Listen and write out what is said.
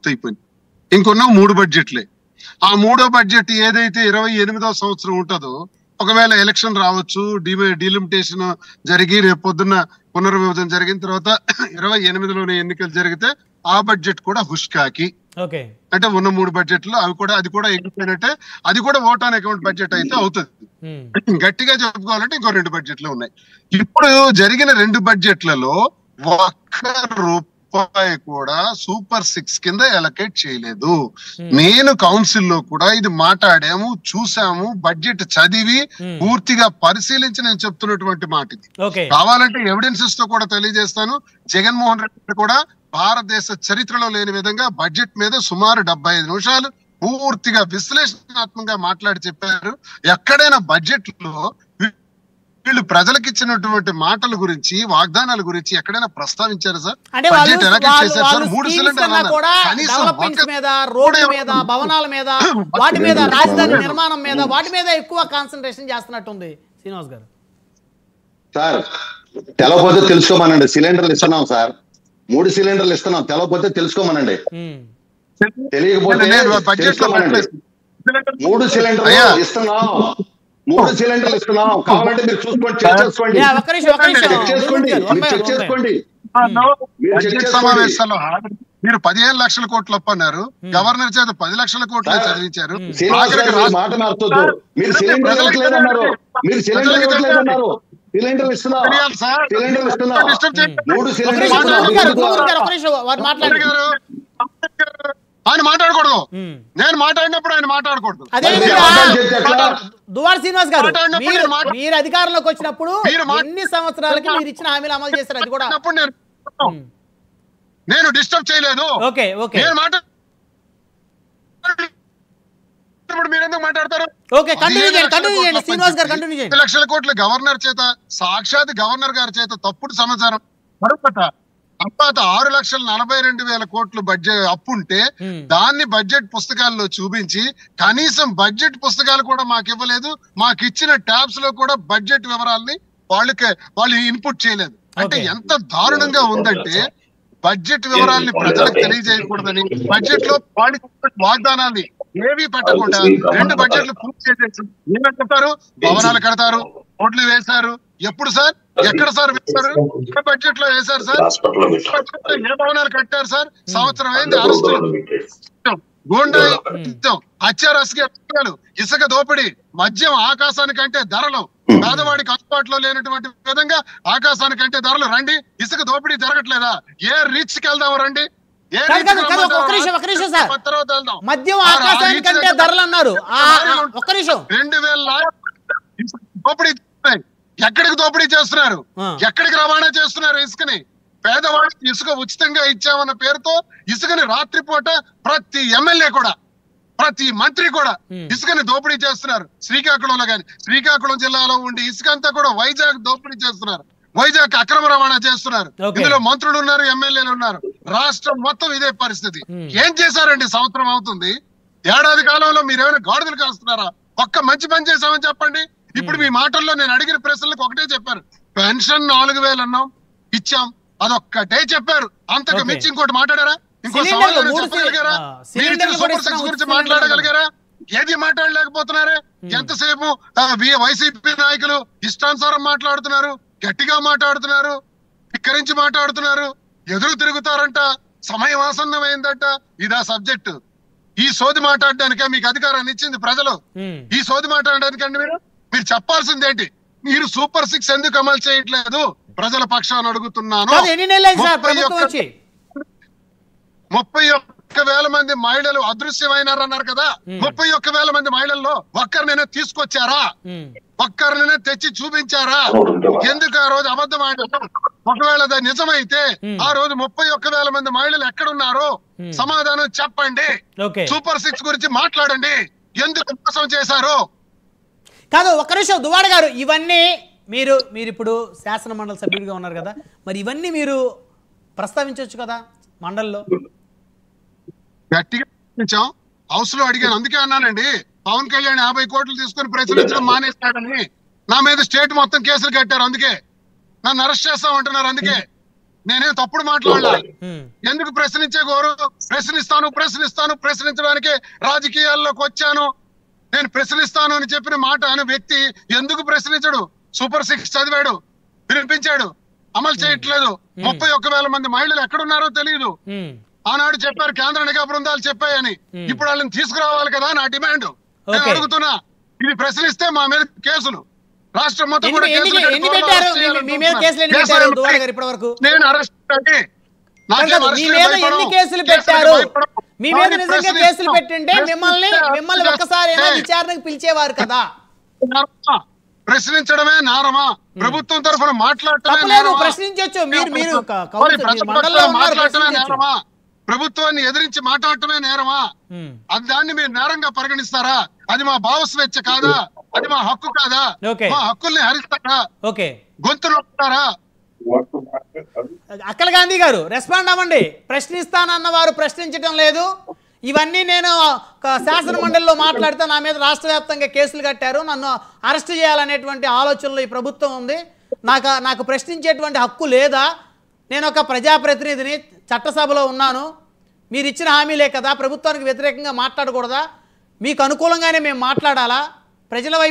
పూర్తయిపోయింది. ఇంకొన్న 3 బడ్జెట్లే. ఆ 3వ బడ్జెట్ ఏదైతే 28వ సంవత్సరం ఉంటుందో, ఒకవేళ ఎలక్షన్ రావచ్చు, డిలిమిటేషన్ జరిగి రేపు పొద్దున్న పునర్విభజన జరిగిన తర్వాత 28లోనే ఎన్నికలు జరిగితే ఆ బడ్జెట్ కూడా హుష్కాకి. అంటే ఉన్న 3 బడ్జెట్లు అది కూడా ఎగిపోయినట్టే. అది కూడా ఓట్ ఆన్ అకౌంట్ బడ్జెట్ అయితే అవుతుంది. గట్టిగా చెప్పుకోవాలంటే ఇంకో 2 బడ్జెట్లు ఉన్నాయి. ఇప్పుడు జరిగిన 2 బడ్జెట్లలో ఒక్క రూపాయి కూడా సూపర్ 6 కింద ఎలకేట్ చేయలేదు. నేను కౌన్సిల్ లో కూడా ఇది మాట్లాడాము, చూసాము, బడ్జెట్ చదివి పూర్తిగా పరిశీలించి నేను చెప్తున్నటువంటి మాట ఇది. కావాలంటే ఎవిడెన్సెస్ తో కూడా తెలియజేస్తాను. జగన్మోహన్ రెడ్డి కూడా భారతదేశ చరిత్రలో లేని విధంగా బడ్జెట్ మీద సుమారు 75 నిమిషాలు పూర్తిగా విశ్లేషణాత్మకంగా మాట్లాడి చెప్పారు. ఎక్కడైనా బడ్జెట్ లో వీళ్ళు ప్రజలకు ఇచ్చినటువంటి మాటల గురించి, వాగ్దానాల గురించి ఎక్కడైనా ప్రస్తావించారు సార్? బడ్జెట్ ఎలా చేశారు సార్? 3 సిలిండర్లు రోడ్ల మీద, భవనాల మీద, వాటి మీద, రాజధాని నిర్మాణం మీద, వాటి మీద ఎక్కువ కాన్సన్ట్రేషన్ చేస్తున్నట్టుంది శ్రీనివాస్ గారు. సార్ తెలవకపోతే తెలుసుకోమనండి. సిలిండర్లు ఇస్తున్నాం సార్, 3 సిలిండర్లు ఇస్తున్నాం. తెలవకపోతే తెలుసుకోమనండి, తెలియకపోతే తెలుసుకోమనండి. 3 సిలిండర్లు ఇస్తున్నాం, 3 సిలిండర్లు ఇస్తున్నాం. కావాలంటే మీరు చూసుకోండి, చెక్ చేసుకోండి, చెక్ చేసుకోండి. సమావేశాల్లో మీరు 15 లక్షల కోట్లు అన్నారు. గవర్నర్ చేత 10 లక్షల కోట్లు చదివించారు. మాట మార్చొద్దు. మీరు సిలిండర్ లేదన్నారు, మీరు సిలిండర్ లేదన్నారు. సిలిండర్లు ఇస్తున్నాం, సిలిండర్లు ఇస్తున్నాం, 3 ఆయన మాట్లాడకూడదు. నేను మాట్లాడినప్పుడు ఆయన మాట్లాడకూడదు. దువ్వాడ శ్రీనివాస్ గారు, మీరు అధికారంలోకి వచ్చినప్పుడు ఎన్ని సంవత్సరాలకి మీరు ఇచ్చిన హామీలు అమలు చేశారు? అది కూడా నేను డిస్టర్బ్ చేయలేదు. నేను మాట్లాడు మీరెందుకు మాట్లాడతారు? 10 లక్షల కోట్ల గవర్నర్ చేత, సాక్షాత్ గవర్నర్ గారి చేత తప్పుడు సమాచారం. 6,42,000 కోట్లు బడ్జెట్ అప్పుంటే దాన్ని బడ్జెట్ పుస్తకాల్లో చూపించి కనీసం బడ్జెట్ పుస్తకాలు కూడా మాకు ఇవ్వలేదు. మాకు ఇచ్చిన ట్యాబ్స్ లో కూడా బడ్జెట్ వివరాలని వాళ్ళు ఇన్పుట్ చేయలేదు. అంటే ఎంత దారుణంగా ఉందంటే, బడ్జెట్ వివరాలని ప్రజలకు తెలియజేయకూడదని, బడ్జెట్ లో వాగ్దానాన్ని ఏవి పెట్టకుండా 2 బడ్జెట్లు పూర్తి చేసేసి ఏమంటారు? భవనాలు కడతారు, రోడ్లు వేశారు. ఎప్పుడు సార్? ఎక్కడ సార్ వేశారు? ఏ బడ్జెట్ లో వేశారు సార్? ఏ భవనాలు కట్టారు సార్? సంవత్సరం అయింది. అరెస్టులు, గూండా హత్యారస్కాలు, ఇసుక దోపిడీ, మద్యం ఆకాశానికంటే ధరలు, పేదవాడికి అందుబాటులో లేనటువంటి విధంగా ఆకాశానికంటే ధరలు. రండి, ఇసుక దోపిడీ జరగట్లేదా? ఏ రీచ్ కి వెళ్దాం రండి. మద్యం ఆకాశానికంటే ధరలు అన్నారు. 2000 దోపిడీ. ఎక్కడికి దోపిడీ చేస్తున్నారు? ఎక్కడికి రవాణా చేస్తున్నారు ఇసుకని? పేదవాడికి ఇసుక ఉచితంగా ఇచ్చామన్న పేరుతో ఇసుకని రాత్రిపూట ప్రతి ఎమ్మెల్యే కూడా, ప్రతి మంత్రి కూడా ఇసుకని దోపిడీ చేస్తున్నారు. శ్రీకాకుళంలో కానీ, శ్రీకాకుళం జిల్లాలో ఉండి ఇసుక అంతా కూడా వైజాగ్ దోపిడీ చేస్తున్నారు. వైజాగ్ అక్రమ రవాణా చేస్తున్నారు. ఇందులో మంత్రులు ఉన్నారు, ఎమ్మెల్యేలు ఉన్నారు. రాష్ట్రం మొత్తం ఇదే పరిస్థితి. ఏం చేశారండి? సంవత్సరం అవుతుంది. ఏడాది కాలంలో మీరేమైనా గాడిదలు కాస్తున్నారా? ఒక్క మంచి పని చేశామని చెప్పండి. ఇప్పుడు మీ మాటల్లో నేను అడిగిన ప్రశ్నలకు ఒకటే చెప్పారు. పెన్షన్ 4,000 అన్నాం, ఇచ్చాం, అదొక్కటే చెప్పారు. అంతకు మించి ఇంకోటి మాట్లాడారా? ఇంకో సమాధానం చెప్పగలిగారా? మీరు సూపర్ 6 గురించి మాట్లాడగలిగారా? ఏది మాట్లాడలేకపోతున్నారే. ఎంతసేపు వైసీపీ నాయకులు ఇష్టానుసారం మాట్లాడుతున్నారు, గట్టిగా మాట్లాడుతున్నారు, ధిక్కరించి మాట్లాడుతున్నారు, ఎదురు తిరుగుతారంట, సమయం ఆసన్నమైందంట. ఇదా సబ్జెక్టు? ఈ సోది మాట్లాడడానికే మీకు అధికారాన్ని ఇచ్చింది ప్రజలు. ఈ సోది మాట్లాడడానికండి మీరు చెప్పాల్సింది ఏంటి? మీరు సూపర్ 6 ఎందుకు అమలు చేయట్లేదు? ప్రజల పక్షాన్ని అడుగుతున్నాను. 31,000 మంది మహిళలు అదృశ్యమైనారన్నారు కదా. 31,000 మంది మహిళల్లో ఒక్కరినైనా తీసుకొచ్చారా? ఒక్కరినైనా తెచ్చి చూపించారా? ఎందుకు ఆ రోజు అబద్ధం ఆడారు? ఒకవేళ అది నిజమైతే ఆ రోజు 31,000 మంది మహిళలు ఎక్కడున్నారో సమాధానం చెప్పండి. సూపర్ 6 గురించి మాట్లాడండి. ఎందుకు మోసం చేశారు? కాదు, ఒక్క నిమిషం దువ్వాడ గారు, ఇవన్నీ మీరు ఇప్పుడు శాసన మండలి సభ్యుడిగా ఉన్నారు కదా, మరి ఇవన్నీ మీరు ప్రస్తావించవచ్చు కదా మండలిలో. గట్టిగా హౌస్ లో అడిగాను. అందుకే అన్నానండి, పవన్ కళ్యాణ్ 50 కోట్లు తీసుకుని ప్రచురించడం మానేస్తాడని. నా మీద స్టేట్ మొత్తం కేసులు కట్టారు. అందుకే నన్ను అరెస్ట్ చేస్తామంటున్నారు. అందుకే నేనేం తప్పుడు మాట్లాడలా. ఉమ్, ఎందుకు ప్రశ్నించే గౌరవం? ప్రశ్నించడానికి రాజకీయాల్లోకి వచ్చాను. నేను ప్రశ్నిస్తాను అని చెప్పిన మాట అనే వ్యక్తి ఎందుకు ప్రశ్నించడు? సూపర్ 6 చదివాడు, వినిపించాడు, అమలు చేయట్లేదు. 31,000 మంది మహిళలు ఎక్కడున్నారో తెలియదు. ఉమ్, ఆనాడు చెప్పారు కేంద్ర నిఘా బృందాలు చెప్పాయని. ఇప్పుడు వాళ్ళని తీసుకురావాలి కదా నా డిమాండ్. నేను ఓకే. అడుగుతున్నా, ఇది ప్రశ్నిస్తే మా మీద కేసులు, రాష్ట్రం మొత్తం కూడా ఎన్ని కేసులు ఎన్ని కట్టి పెట్టారు? త్వరలో మీ మీద కేసులు ఎన్ని కేసులు పెట్టారు ఎన్ని దువ్వాడ గారు ఇప్పటి వరకు? నేను అరెస్ట్ అండి. నాకేం కాదు, మీ అరెస్టులు మీద భయపడవు. ఎన్ని కేసులు కేసులకు పెట్టారు? భయపడవు. మీ మీద కానీ నిజంగా ప్రశ్నిస్తాం. కేసులు పెట్టింటే మిమ్మల్ని ప్రశ్నిస్తే ఒక్కసారి అరెస్ట్ విచారణకు పిలిచేవారు కదా. నారమా? ప్రశ్నించడమే నారమా? ప్రభుత్వం తరఫున మాట్లాడటమే తప్పులేదు, నేరమా? ప్రశ్నించొచ్చు. మీరు మరి కౌన్సిల్ ప్రతిపక్షంలో మండలిలో ఉన్నారు, మాట్లాడటమే ప్రశ్నించొచ్చు. నేరమా? ప్రభుత్వాన్ని ఎదిరించి మాట్లాడటమే నేరమా? ఉమ్, అది దాన్ని మీరు నేరంగా పరిగణిస్తారా? అది మా భావ స్వేచ్ఛ కాదా? అది మా హక్కు కాదా? ఓకే. మా హక్కుల్ని హరిస్తారా? ఓకే. గొంతులు నొక్కుతారా? అక్కల గాంధీ గారు రెస్పాండ్ అవ్వండి. ప్రశ్నిస్తానన్న వారు ప్రశ్నించడం లేదు. ఇవన్నీ నేను శాసన మండలిలో మాట్లాడితే నా మీద రాష్ట్ర వ్యాప్తంగా కేసులు కట్టారు, నన్ను అరెస్ట్ చేయాలనేటువంటి ఆలోచనలో ఈ ప్రభుత్వం ఉంది. నాకు ప్రశ్నించేటువంటి హక్కు లేదా? నేను ఒక ప్రజాప్రతినిధిని, చట్టసభలో ఉన్నాను. మీరు ఇచ్చిన హామీలే కదా, ప్రభుత్వానికి వ్యతిరేకంగా మాట్లాడకూడదా? మీకు అనుకూలంగానే మేము మాట్లాడాలా? ప్రజల వైపు